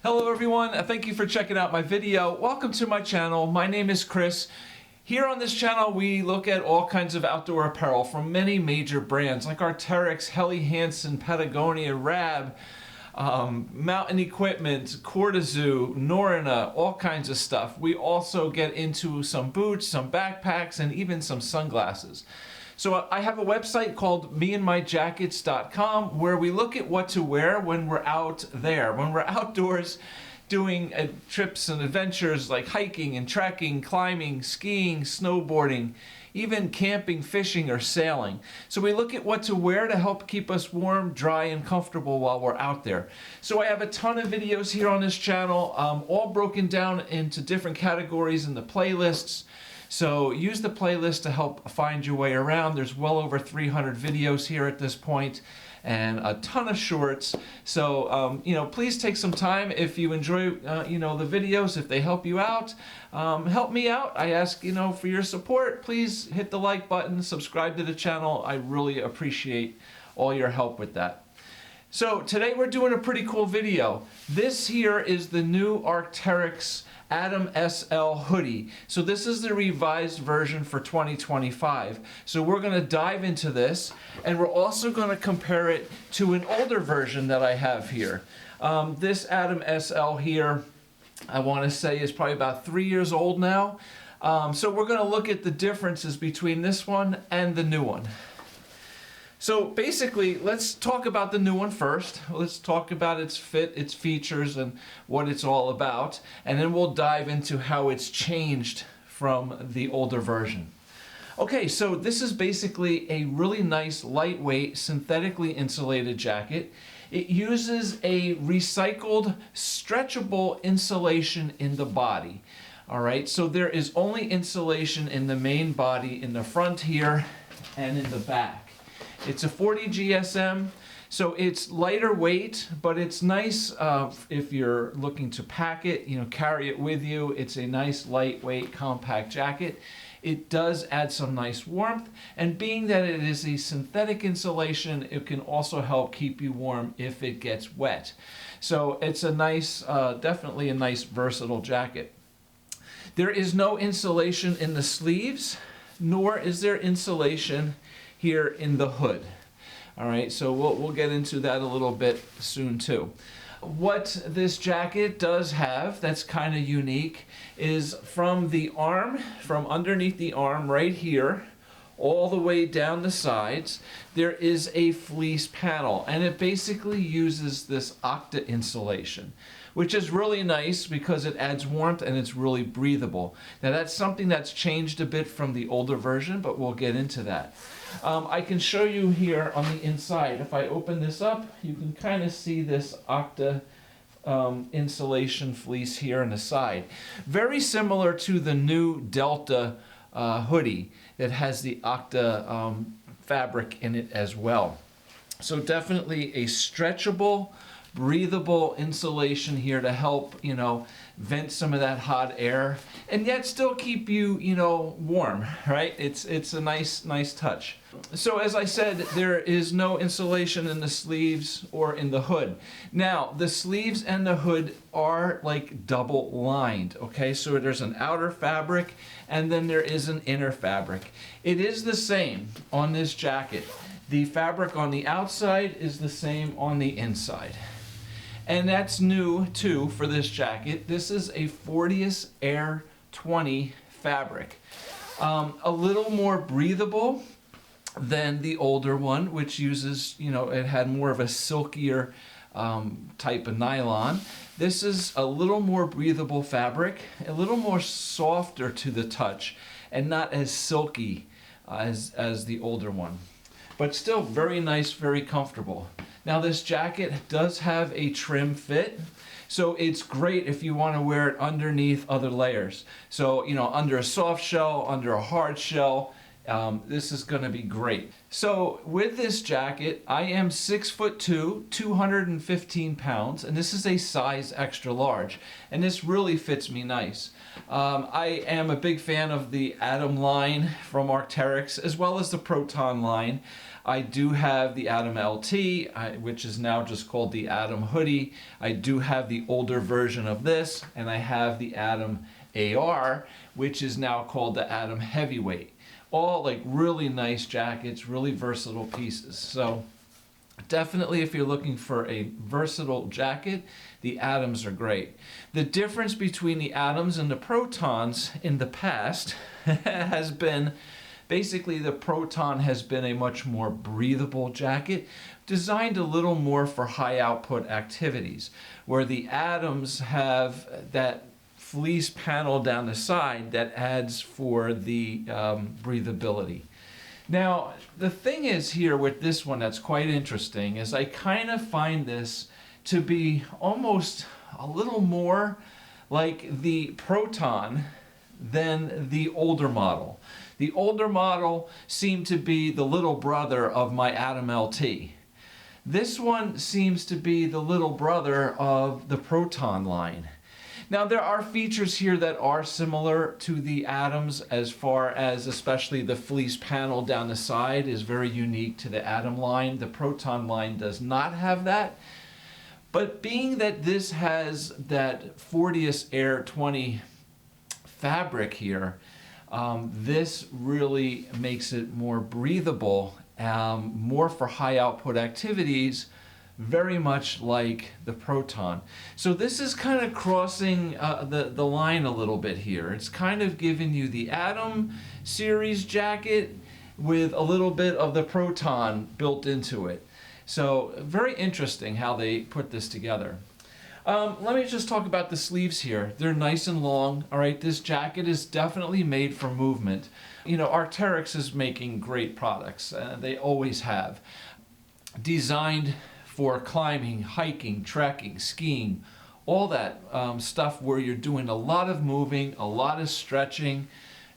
Hello everyone, thank you for checking out my video. Welcome to my channel. My name is Chris. Here on this channel we look at all kinds of outdoor apparel from many major brands like Arc'teryx, Helly Hansen, Patagonia, Rab, Mountain Equipment, Cortazoo, Norröna, all kinds of stuff. We also get into some boots, some backpacks, and even some sunglasses. So I have a website called meandmyjackets.com where we look at what to wear when we're out there, when we're outdoors doing trips and adventures like hiking and trekking, climbing, skiing, snowboarding, even camping, fishing, or sailing. So we look at what to wear to help keep us warm, dry, and comfortable while we're out there. So I have a ton of videos here on this channel, all broken down into different categories in the playlists. So use the playlist to help find your way around. There's well over 300 videos here at this point and a ton of shorts. So, please take some time if you enjoy, the videos, if they help you out. Help me out. I ask, for your support. Please hit the like button, subscribe to the channel. I really appreciate all your help with that. So today we're doing a pretty cool video. This here is the new Arc'teryx Atom SL Hoodie. So this is the revised version for 2025. So we're going to dive into this, and we're also going to compare it to an older version that I have here. This Atom SL here, I want to say, is probably about 3 years old now. So we're going to look at the differences between this one and the new one. So basically, let's talk about the new one first. Let's talk about its fit, its features, and what it's all about. And then we'll dive into how it's changed from the older version. Okay, so this is basically a really nice, lightweight, synthetically insulated jacket. It uses a recycled, stretchable insulation in the body. All right, so there is only insulation in the main body, in the front here, and in the back. It's a 40 GSM, so it's lighter weight, but it's nice if you're looking to pack it, carry it with you. It's a nice, lightweight, compact jacket. It does add some nice warmth, and being that it is a synthetic insulation, it can also help keep you warm if it gets wet. So it's a nice, definitely a nice, versatile jacket. There is no insulation in the sleeves, nor is there insulation here in the hood. All right, so we'll get into that a little bit soon too. What this jacket does have that's kind of unique is from the arm, from underneath the arm right here, all the way down the sides, there is a fleece panel, and it basically uses this Octa insulation, which is really nice because it adds warmth and it's really breathable. Now that's something that's changed a bit from the older version, but we'll get into that. I can show you here on the inside. If I open this up, you can kind of see this Octa insulation fleece here on the side. Very similar to the new Delta hoodie that has the Octa fabric in it as well. So definitely a stretchable, breathable insulation here to help, vent some of that hot air and yet still keep you, warm, right? It's a nice touch. So as I said, there is no insulation in the sleeves or in the hood. Now, the sleeves and the hood are like double lined, okay? So there's an outer fabric and then there is an inner fabric. It is the same on this jacket. The fabric on the outside is the same on the inside. And that's new too for this jacket. This is a Fortius Air 20 fabric. A little more breathable than the older one, which uses, it had more of a silkier type of nylon. This is a little more breathable fabric, a little more softer to the touch, and not as silky as the older one. But still very nice, very comfortable. Now this jacket does have a trim fit, so it's great if you want to wear it underneath other layers. So, under a soft shell, under a hard shell, This is going to be great. So with this jacket, I am 6'2", 215 pounds, and this is a size extra large, and this really fits me nice. I am a big fan of the Atom line from Arc'teryx, as well as the Proton line. I do have the Atom LT, which is now just called the Atom Hoodie. I do have the older version of this, and I have the Atom AR, which is now called the Atom Heavyweight. All like really nice jackets, really versatile pieces. So definitely if you're looking for a versatile jacket, the Atoms are great. The difference between the Atoms and the Protons in the past has been basically the Proton has been a much more breathable jacket, designed a little more for high output activities, where the Atoms have that fleece panel down the side that adds for the breathability. Now, the thing is here with this one that's quite interesting is I kind of find this to be almost a little more like the Proton than the older model. The older model seemed to be the little brother of my Atom LT. This one seems to be the little brother of the Proton line. Now there are features here that are similar to the Atoms, as far as especially the fleece panel down the side is very unique to the Atom line. The Proton line does not have that. But being that this has that Fortius Air 20 fabric here, this really makes it more breathable, more for high output activities, very much like the Proton. So this is kind of crossing the line a little bit here. It's kind of giving you the Atom series jacket with a little bit of the Proton built into it. So very interesting how they put this together. Let me just talk about the sleeves here. They're nice and long. All right, this jacket is definitely made for movement. You know, Arc'teryx is making great products. They always have. Designed for climbing, hiking, trekking, skiing, all that stuff where you're doing a lot of moving, a lot of stretching.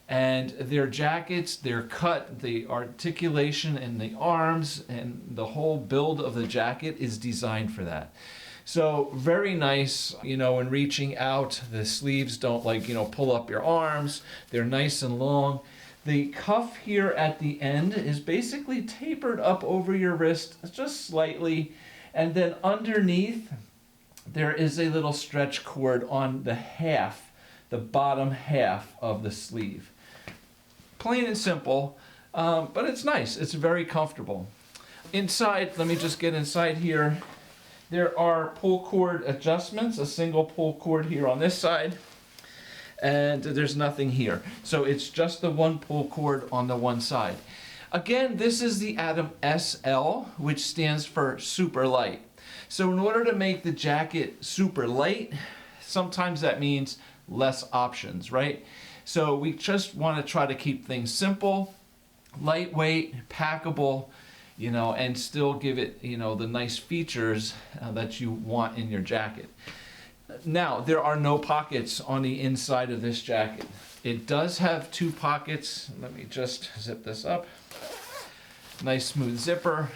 And their jackets, their cut, the articulation in the arms, and the whole build of the jacket is designed for that. So very nice, you know, when reaching out, the sleeves don't pull up your arms. They're nice and long. The cuff here at the end is basically tapered up over your wrist just slightly. And then underneath, there is a little stretch cord on the bottom half of the sleeve. Plain and simple, but it's nice. It's very comfortable. Inside, let me just get inside here. There are pull cord adjustments, a single pull cord here on this side, and there's nothing here. So it's just the one pull cord on the one side. Again, this is the Atom SL, which stands for super light. So in order to make the jacket super light, sometimes that means less options, right? So we just want to try to keep things simple, lightweight, packable, you know, and still give it, you know, the nice features that you want in your jacket. Now, there are no pockets on the inside of this jacket. It does have two pockets. Let me just zip this up. Nice smooth zipper.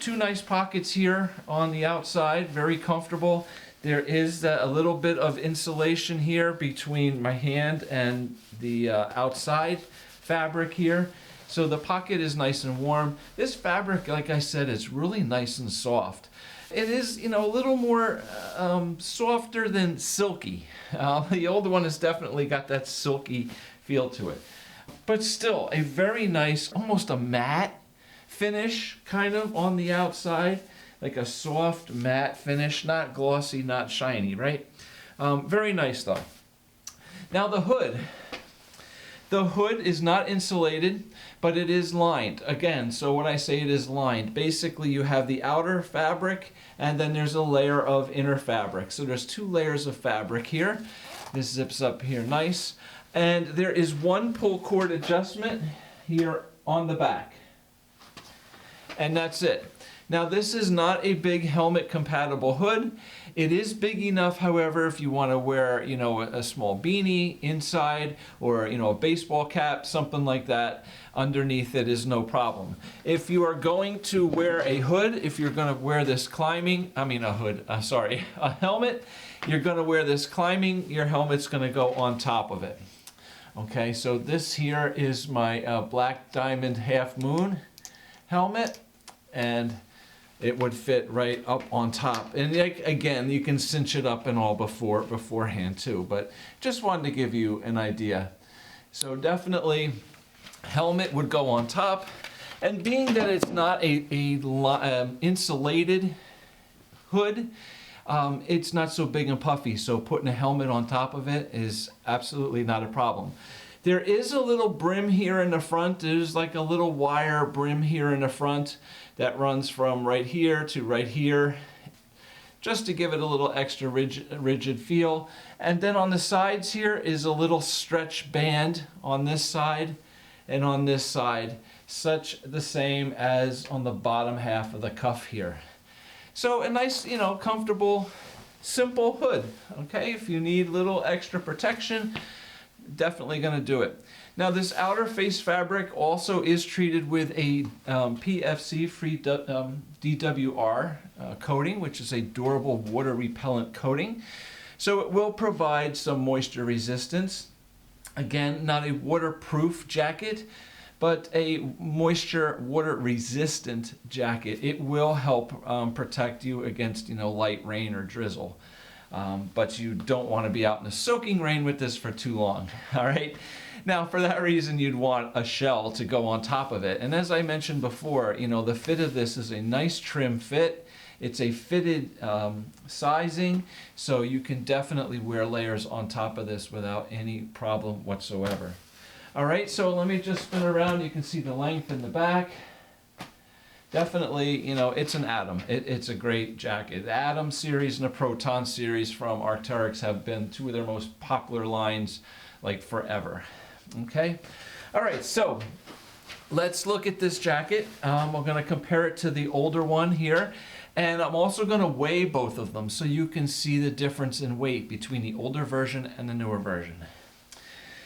Two nice pockets here on the outside, very comfortable. There is a little bit of insulation here between my hand and the outside fabric here. So the pocket is nice and warm. This fabric, like I said, is really nice and soft. It is, you know, a little more softer than silky. The older one has definitely got that silky feel to it. But still, a very nice, almost a matte finish kind of on the outside. Like a soft matte finish, not glossy, not shiny, right? Very nice though. Now the hood. The hood is not insulated, but it is lined. Again, so when I say it is lined, basically you have the outer fabric and then there's a layer of inner fabric. So there's two layers of fabric here. This zips up here nice. And there is one pull cord adjustment here on the back. And that's it. Now this is not a big helmet compatible hood. It is big enough, however, if you want to wear, you know, a small beanie inside, or, you know, a baseball cap, something like that. Underneath it is no problem. If you are going to wear a hood, if you're going to wear this climbing, a helmet, you're going to wear this climbing, your helmet's going to go on top of it. Okay, so this here is my Black Diamond Half Moon helmet, and it would fit right up on top. And again, you can cinch it up and all beforehand too, but just wanted to give you an idea. So definitely helmet would go on top, and being that it's not a insulated hood, it's not so big and puffy, so putting a helmet on top of it is absolutely not a problem. There is a little brim here in the front. There's like a little wire brim here in the front that runs from right here to right here, just to give it a little extra rigid feel. And then on the sides here is a little stretch band on this side and on this side, such the same as on the bottom half of the cuff here. So a nice, you know, comfortable, simple hood. Okay, if you need a little extra protection, definitely going to do it. Now this outer face fabric also is treated with a PFC free DWR coating, which is a durable water repellent coating. So it will provide some moisture resistance. Again, not a waterproof jacket, but a moisture water resistant jacket. It will help protect you against, you know, light rain or drizzle. But you don't want to be out in the soaking rain with this for too long. All right. Now, for that reason, you'd want a shell to go on top of it. And as I mentioned before, you know, the fit of this is a nice trim fit. It's a fitted sizing, so you can definitely wear layers on top of this without any problem whatsoever. All right, so let me just spin around. You can see the length in the back. Definitely, you know, it's an Atom. It's a great jacket. The Atom series and the Proton series from Arc'teryx have been two of their most popular lines, like, forever. Okay? All right, so let's look at this jacket. We're going to compare it to the older one here. And I'm also going to weigh both of them so you can see the difference in weight between the older version and the newer version.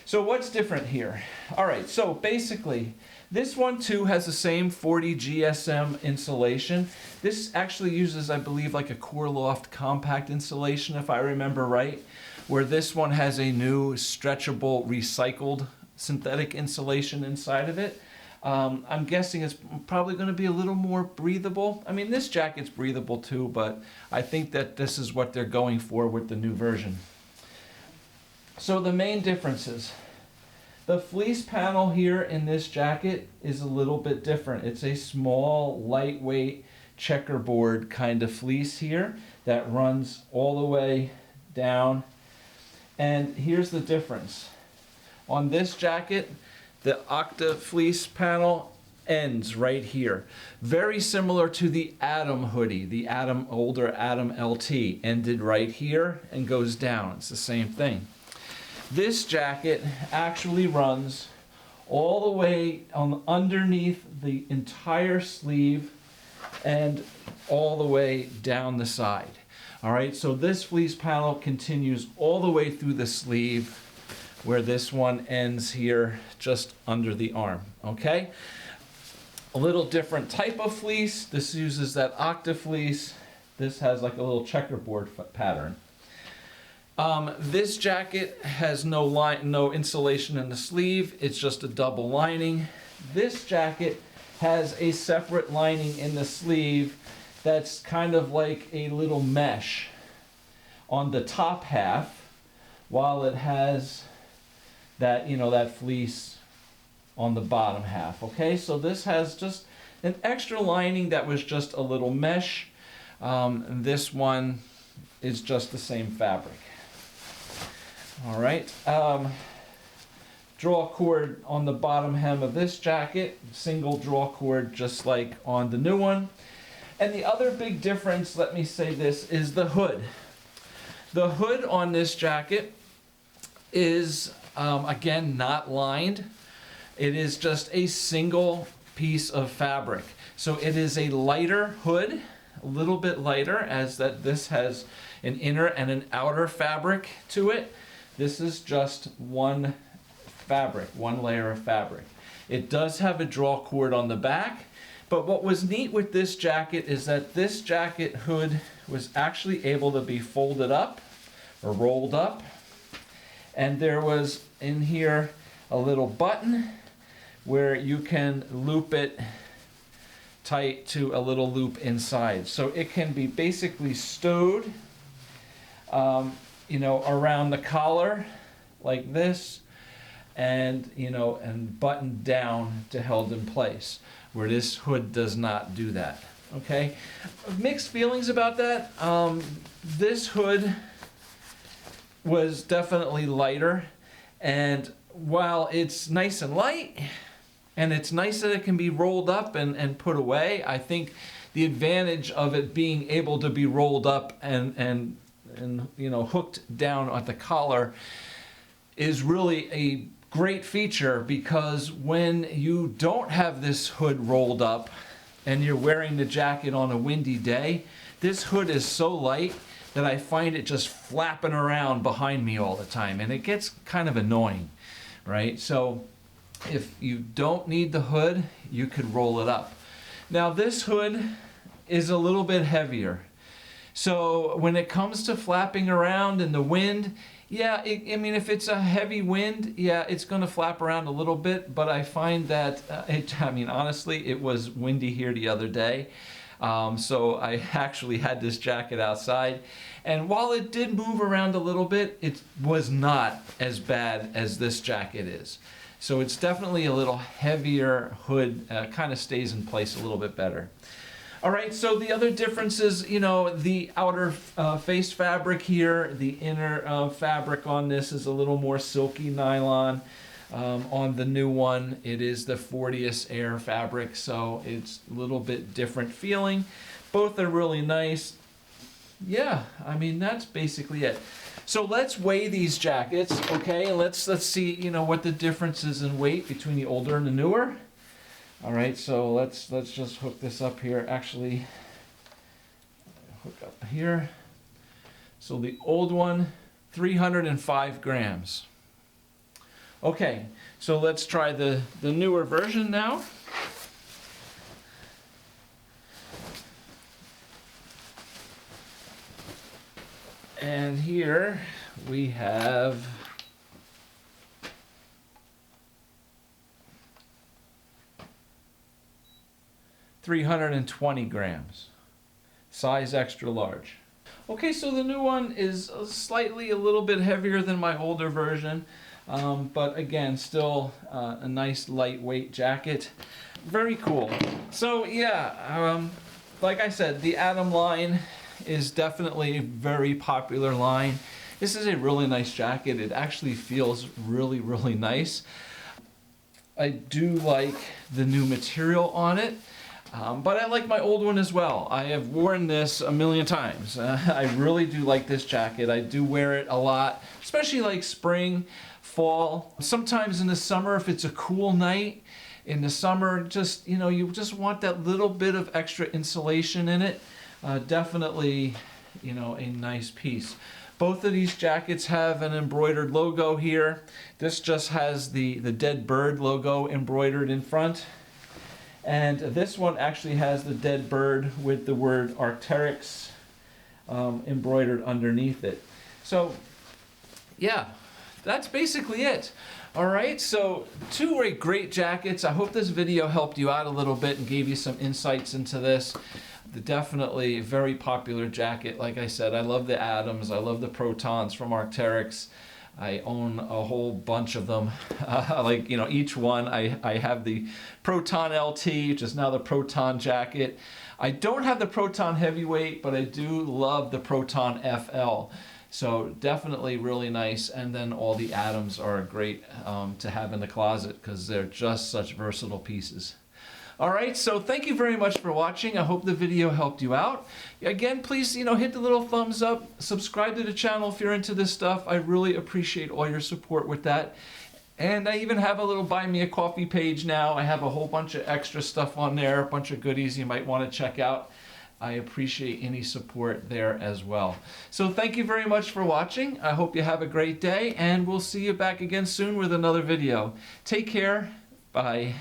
So what's different here? All right, so basically, this one too has the same 40 GSM insulation. This actually uses, I believe, like a Core Loft compact insulation, if I remember right, where this one has a new stretchable recycled synthetic insulation inside of it. I'm guessing it's probably going to be a little more breathable. I mean, this jacket's breathable too, but I think that this is what they're going for with the new version. So the main differences. The fleece panel here in this jacket is a little bit different. It's a small, lightweight, checkerboard kind of fleece here that runs all the way down. And here's the difference. On this jacket, the Octa fleece panel ends right here. Very similar to the Atom hoodie. The older Atom LT ended right here and goes down. It's the same thing. This jacket actually runs all the way underneath the entire sleeve and all the way down the side. All right, so this fleece panel continues all the way through the sleeve, where this one ends here just under the arm. Okay, a little different type of fleece. This uses that Octa fleece. This has like a little checkerboard pattern. This jacket has no insulation in the sleeve. It's just a double lining. This jacket has a separate lining in the sleeve that's kind of like a little mesh on the top half, while it has that, you know, that fleece on the bottom half. Okay, so this has just an extra lining that was just a little mesh. This one is just the same fabric. All right, draw cord on the bottom hem of this jacket, single draw cord just like on the new one. And the other big difference, let me say this, is the hood. The hood on this jacket is, again, not lined. It is just a single piece of fabric. So it is a lighter hood, a little bit lighter, as that this has an inner and an outer fabric to it. This is just one fabric, one layer of fabric. It does have a draw cord on the back, but what was neat with this jacket is that this jacket hood was actually able to be folded up or rolled up, and there was in here a little button where you can loop it tight to a little loop inside. So it can be basically stowed, you know, around the collar like this, and, you know, and buttoned down to held in place, where this hood does not do that. Okay, mixed feelings about that. This hood was definitely lighter, and while it's nice and light, and it's nice that it can be rolled up and put away, I think the advantage of it being able to be rolled up and you know, hooked down at the collar is really a great feature, because when you don't have this hood rolled up and you're wearing the jacket on a windy day, this hood is so light that I find it just flapping around behind me all the time, and it gets kind of annoying, right? So if you don't need the hood, you could roll it up. Now this hood is a little bit heavier. So when it comes to flapping around in the wind, yeah, I mean, if it's a heavy wind, yeah, it's going to flap around a little bit, but I find that, I mean, honestly, it was windy here the other day. So I actually had this jacket outside, and while it did move around a little bit, it was not as bad as this jacket is. So it's definitely a little heavier hood, kind of stays in place a little bit better. All right, so the other difference is, you know, the outer face fabric here, the inner fabric on this is a little more silky nylon. On the new one, it is the 40th Air fabric, so it's a little bit different feeling. Both are really nice. Yeah, I mean, that's basically it. So let's weigh these jackets, okay? And let's see, you know, what the difference is in weight between the older and the newer. All right, so let's just hook this up here. Actually, hook up here. So the old one, 305 grams. Okay, so let's try the newer version now. And here we have 320 grams, size extra large. Okay, so the new one is slightly a little bit heavier than my older version, but again, still a nice lightweight jacket. Very cool. So yeah, like I said, the Atom line is definitely a very popular line. This is a really nice jacket. It actually feels really, really nice. I do like the new material on it. But I like my old one as well. I have worn this a million times. I really do like this jacket. I do wear it a lot, especially like spring, fall. Sometimes in the summer, if it's a cool night, in the summer, just, you know, you just want that little bit of extra insulation in it. Definitely, you know, a nice piece. Both of these jackets have an embroidered logo here. This just has the dead bird logo embroidered in front. And this one actually has the dead bird with the word Arc'teryx embroidered underneath it. So, yeah, that's basically it. All right, so two great jackets. I hope this video helped you out a little bit and gave you some insights into this. Definitely a very popular jacket. Like I said, I love the Atoms. I love the Protons from Arc'teryx. I own a whole bunch of them. Like, you know, each one. I have the Proton LT, which is now the Proton jacket. I don't have the Proton Heavyweight, but I do love the Proton FL. So definitely really nice. And then all the Atoms are great to have in the closet because they're just such versatile pieces. All right, so thank you very much for watching. I hope the video helped you out. Again, please, you know, hit the little thumbs up, subscribe to the channel if you're into this stuff. I really appreciate all your support with that. And I even have a little buy me a coffee page now. I have a whole bunch of extra stuff on there, a bunch of goodies you might want to check out. I appreciate any support there as well. So thank you very much for watching. I hope you have a great day, and we'll see you back again soon with another video. Take care. Bye.